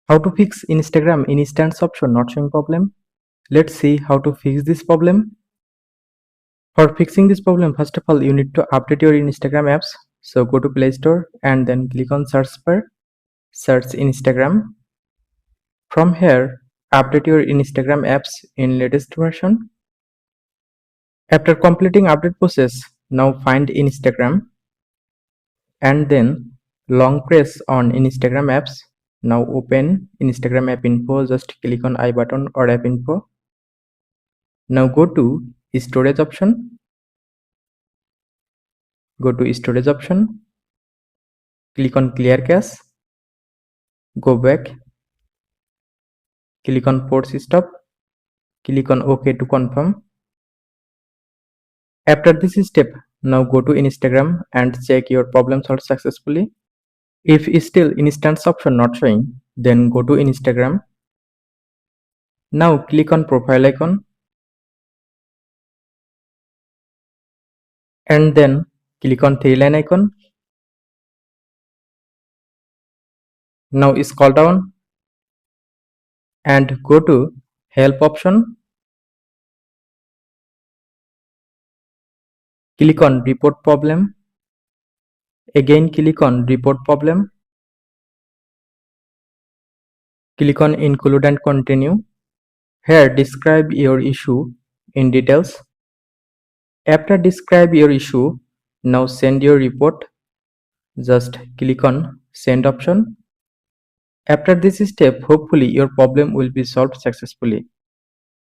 How to fix Instagram instance option not showing problem? Let's see how to fix this problem. For fixing this problem, first of all, you need to update your Instagram apps. So go to Play Store and then click on search bar, search Instagram. From here, update your Instagram apps in latest version. After completing update process, now find Instagram and then long press on Instagram apps. Now open Instagram app info, just click on I button or app info. Now go to storage option. Go to storage option. Click on clear cache. Go back. Click on force stop. Click on OK to confirm. After this step, now go to Instagram and check your problem solved successfully. If still instance option not showing, then go to Instagram. Now click on profile icon and then click on three line icon. Now scroll down and go to help option. Click on report problem. Again click on report problem. Click on include and continue. Here describe your issue in details. After describe your issue, now send your report. Just click on send option. After this step, hopefully your problem will be solved successfully.